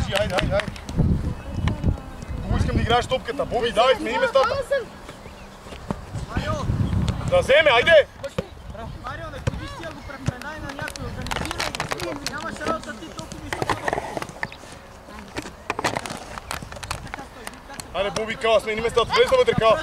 кажи, хайде. Кого искам да играеш топката? Боби, давай, смени местата. Да вземе, айде! Марио, не ходи си, го препредай на някой, организирай ги. Нямаш работа ти толкова високо. Айде, Боби, кала, смени местата, влез да вътре, кала.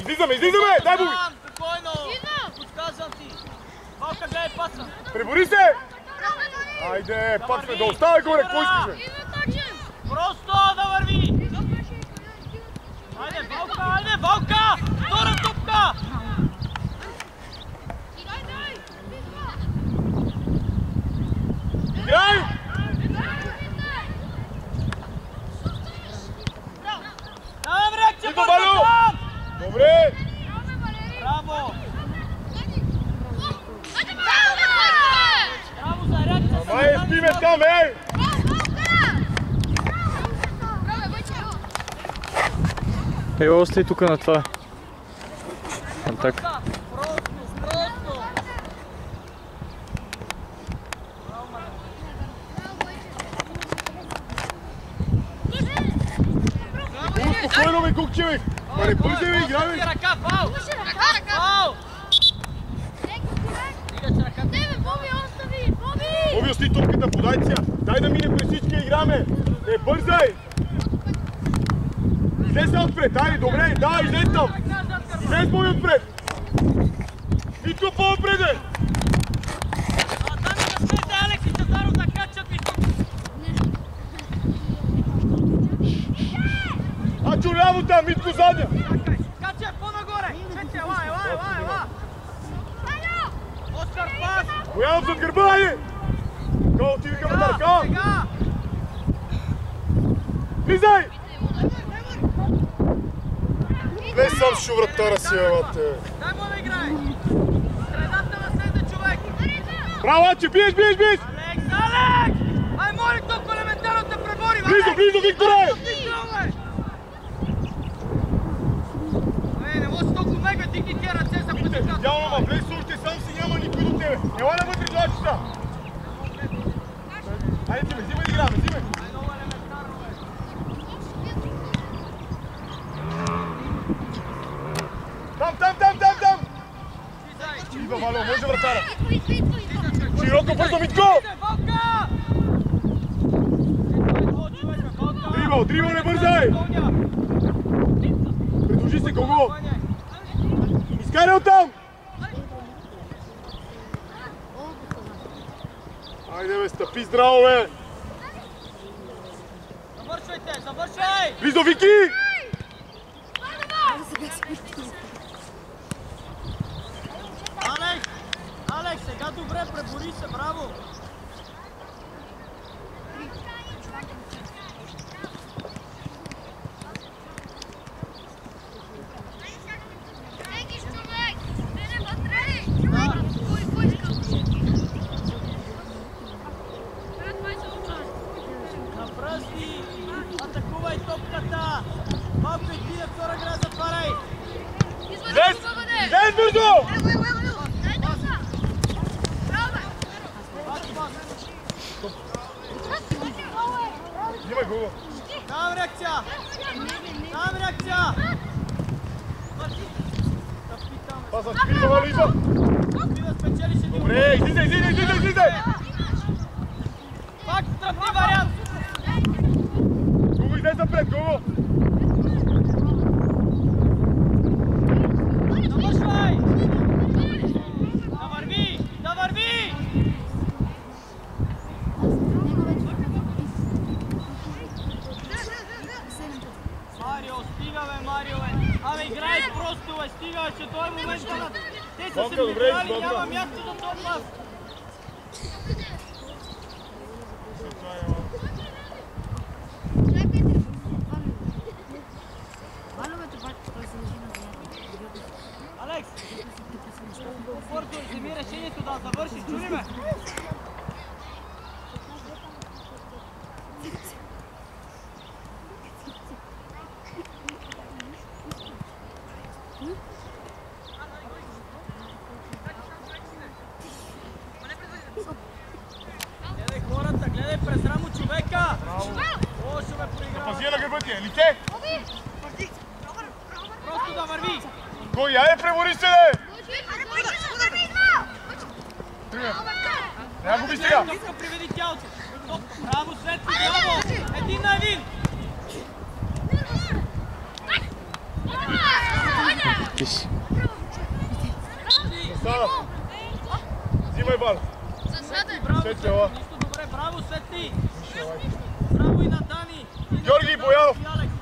Излизаме, дай, Боби! Спокойно! Подсказвам ти! Малка, гледай паса! Пребори се! Айде, пак сме, да оставай горе, какво искаш, бе? Просто да върви! Айде, Валка! Втора топка! Играй! Давам реакция, Идва, Балю! Добре! Браво! Браво за реакция! Май, спиме там, ей! Ево, остай тук на това. Така. Спокойно, бе, Кукчевик! Ма не бързай, бе, играй, бе! Ръка, фал! Фал! Боби, ости топката, подай си я! Дай да мине през всички, играме! Не бързай! Излез се отпред, айде, добре, да, излез там! Излез, Боби, отпред! Витко, по-отпред, бе! Алекс и Цезаро да качат и тук! Ачо, ляво там, Митко, задня! Кача, по-нагоре! Чече, ела! Оскар, пас! Боянов зад гърба, айде! Кал, отиди към вратар, Кал! Влизай! Влез сам с вратара си, елате! Дай му да играе! Средата на седа човек! Браво, Аче, биеш! Алекс! Ай, моли толкова елементарно те пребори, бе! Близо, Викторе! Не може толкова мега, дигни тия ръце за пътика! Идеално, ма влез още, сам си няма никой до тебе! Ела навътре, главчета! Айде, взимай да играме, взимай! Много елементарно, бе! Там! Идва, Валео, може вратара! Широко, бързо, Митко! Дрибъл, не бързай! Предложи се, Гого! Изкарай оттам! Айде, бе, стъпи здраво, бе! Завършвай! Близо, Вики! Алекс, сега добре, пребори се, браво! Напръсти! Атакувай топката! Малко и ти на втора гра затваряй! Излез бързо! Взимай, Гого! Давам реакция! Паса, идва, Валю, идва! Добре, излизай! Пак стръпни вариант! Гого, излез напред, Гого! Завършвай! Да върви! Марио, бе! Абе, играй просто, бе! Стига, че този момент да... Те са се прибрали, няма място за този пас! Алекс! Комфортно вземи решението да завърши, чули ме? Лошо ме проиграва. Пази на гърба ти е. Лице! Просто да върви. Кой? Айде, пребори се, де! Трябва го би сега. Топка приведи тялото. Браво, Светли, браво! Един на един! Тиш. Сада. Взимай бар. Браво, Светли, Светли, ела. нищо добре, браво, Светли! Браво и на Дани! И на Георги Боянов. и Алекс.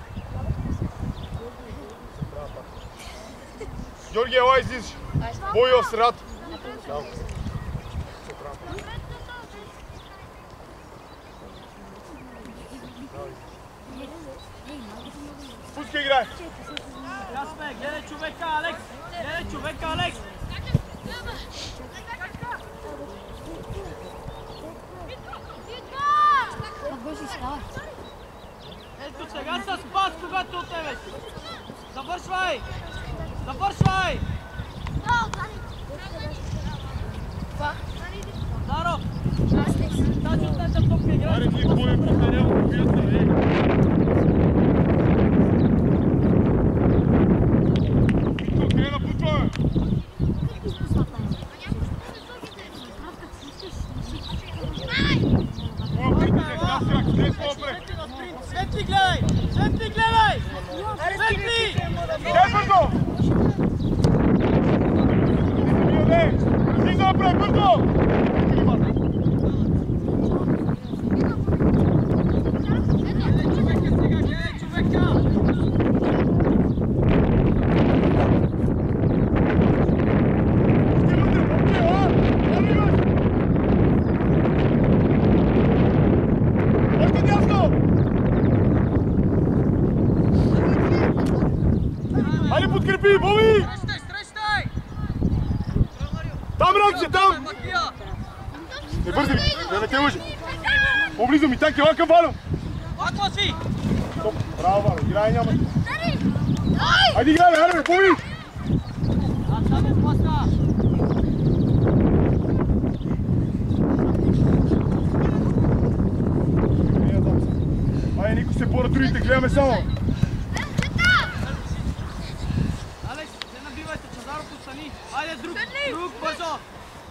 Георги, ела излизаш. Бойо в средата. Пускай, играй. Сега сме, гледай човека, Алекс! Гледай човека, Алекс! Ето сега с пас, когато от тебе си! Завършвай! Завършвай! Даров! Тази от тази топка играе! Аре, ти боя прекарял побията, бе. Митко, къде напутваме? Светли, гледай! Светли, гледай! Светли! Дай бързо! Слиза напред, бързо! Гледай човека! Хайде подкрепи, Боби! Срещай! Там реакция, там! Не бързи, да не те лъжи! По-близо ми, так, ела към Валю! Ако си! Браво, Валю, играй, няма! Хайде, играй, хайде, Боби! А там е паса! Айде, никой се бора другите, гледаме само! Алекс, не набивайте, Чазаров остани! Айде, друг бързо!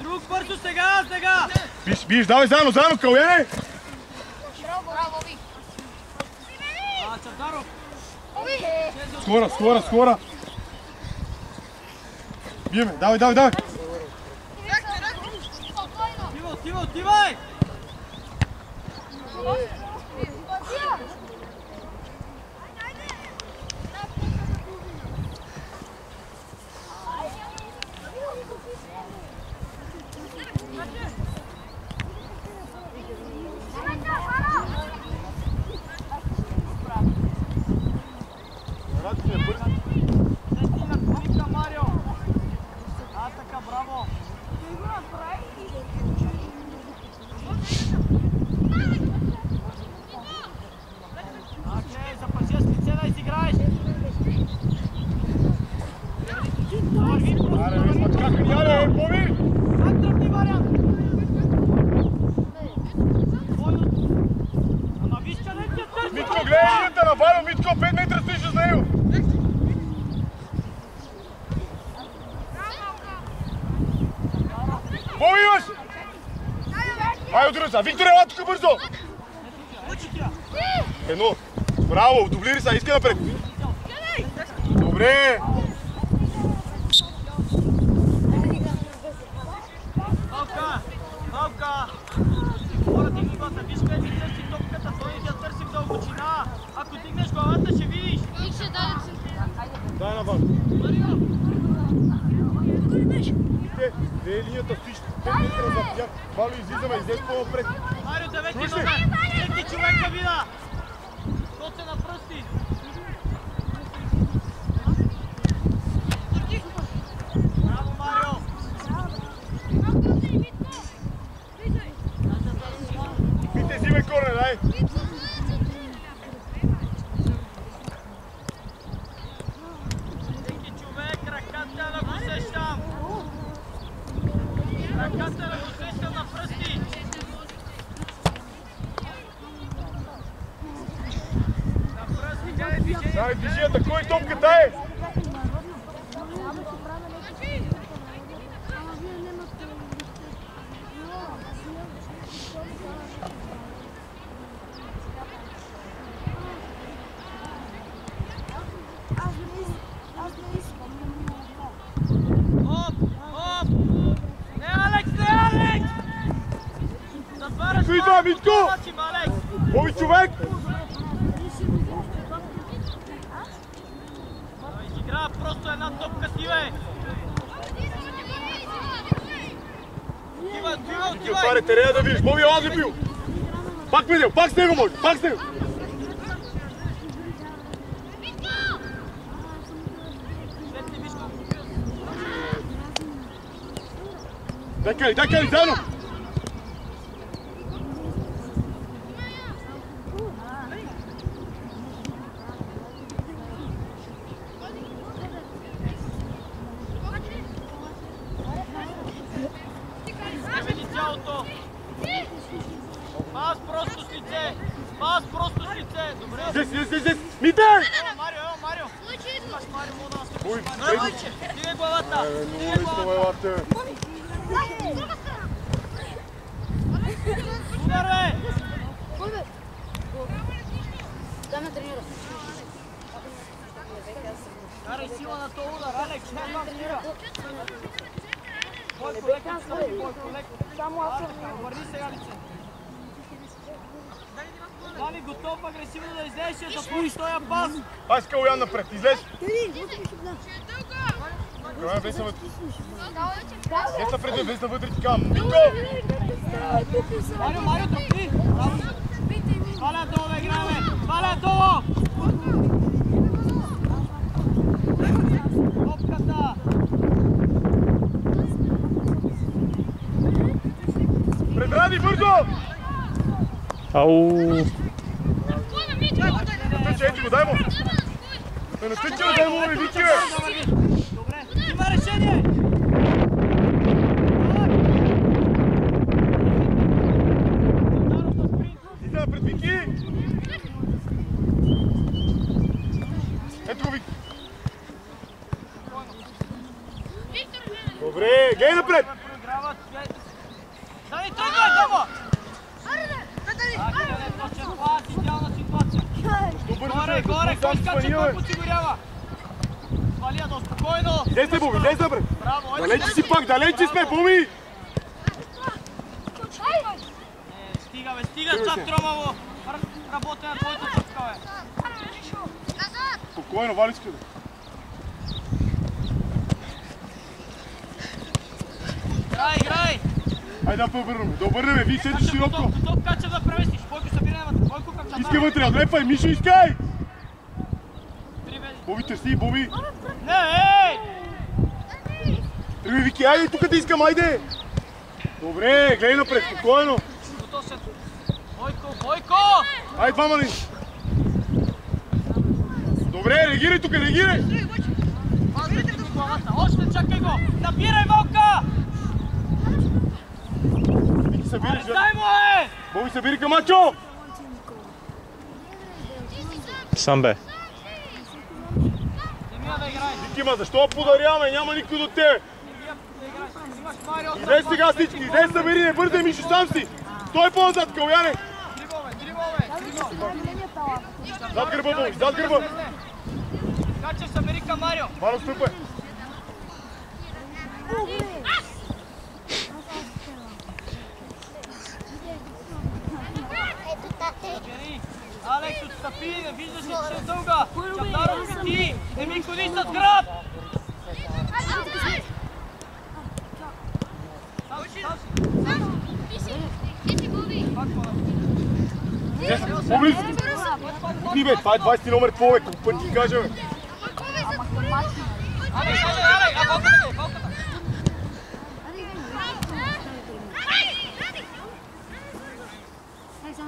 Друг бързо, сега, сега! Биш, давай заедно, Калуяне! А, Чазаров! Скора! Биеме, давай! Отивай! Браво! Окей, запази с лице да изиграеш! Върви просто, Аре, как ни яде, Боби! как тръпни вариант? Ама виж къде ти търси! Митко, гледай линията на Валю, Митко, 5 метра стоиш с него! Боби имаш! Айде от другата, Виктор, ела тук бързо! Едно, браво, дублири са, иска напред! Добре! Малка! Хора, дигни гласа, виж къде ти търси топката, той я търси в дълбочина. Ако дигнеш главата, ще видиш. Дай на Валю. Две е линията, стоиш 5 метра зад тях. Валю, излез по-напред. Марио, 9 номер, всеки човек да вида. Кот се напръсти. Браво, Марио. Пите, взимай корнер, дай! Всеки човек, ръката да го сещам. Ръката да го сещам на пръсти. Прави движията, кой топката е? Идва, Митко! Боби човек! Игра просто една топка си, бе! Ти отваря терена да видиш, Боби, аз ли бил? Пак видел, пак с него може, пак с него! Дай кали, заедно! Пас просто с лице! Пас просто с лице! Добре! Здесь! Мите! Марио! Имаш Марио, мога да настъпиш. Ой, Дигай главата! Много лично главата! Супер, бе! Дай ме тренира. Карай сила на този удар, Алекс! Не знам стига! Бойко, леко! Само аз съм. Върни сега лице! Дани, готов агресивно да излезеш и да поиш този пас! Аз Калуян напред, излез! Калуян без навътре. Без напред, без навътре ти кам. Митко! Марио, тръпни! Сваля долу да играеме! Сваля долу! Топката! Предради, бързо! Ау! Натъче, ето го, дай му! Да натъче, дай му, бе, Вики, бе! Добре, има решение! Излезе пред Вики! Ето го, Вики! Добре, гледай напред! Дани, тръгвай, Домо! Точен пас, идеална ситуация. Горе, кой скача, кой подсигурява? Свали я спокойно. Излез, Боби, излез напред! Браво, Далече си пак, далече сме, Боби! Стига, бе, стига, чак тромаво. Работя на твоята чупка, бе. Спокойно, Валичка, бе. Играй! Айде да обърнем, вие седи широко. Готов кача да превесиш. Бойко събира на Бойко към Искай вътре, отлепай, Мишо, искай! Привези. Боби, търси, Боби! Не, ей! Тръгвай, Вики, айде, тук да искам, айде! Добре, гледай напред, спокойно! Готов се. Бойко! Айде, двама ли? Добре, реагирай тук, реагирай! Още чакай го! Набирай Вълка! Вики, събирай, Дай му, е! Боби, събирай Камачо! Сам бе. Демия да играй. Вики, ма защо подаряваме? Няма никой до тебе! Имаш Марио. Излез сега всички, излез, събери, не бързай, Мишо, сам си! Стой по-назад, Калуяне! Дрибол, бе! Зад гърба, Боби, зад гърба! Кача, събери към Марио. Маро, стъпай! Алекс, отстъпи, не виждаш ли, че е дълга. Чавдаров, ти, не ми ходи с град. Поблизо! Ни бе, това е 20 номер повече, колко път ти кажа, бе! Алекс, Вълката.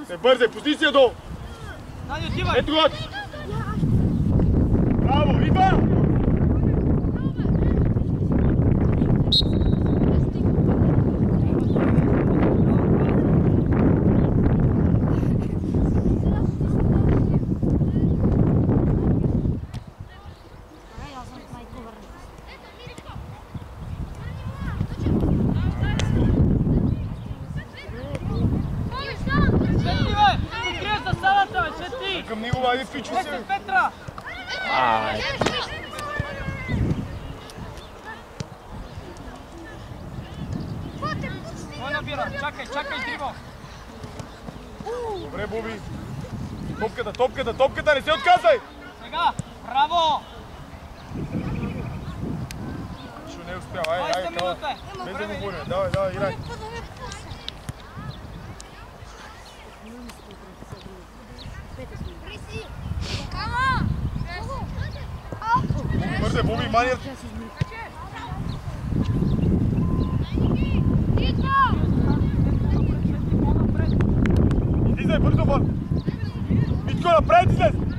Не бързай, позиция долу! Дани, отивай. Ето го! Браво, Ива! към Нигова, айде фичи се. Петра! Ай. Кой набира? Чакай, дрибъл! Добре, Боби. Топката, не се отказвай! Сега, браво! Шо не успява, айде, без да го борим. Давай, играй. Бързе, Боби, маният. Излизай, бързо, Митко, напред излез!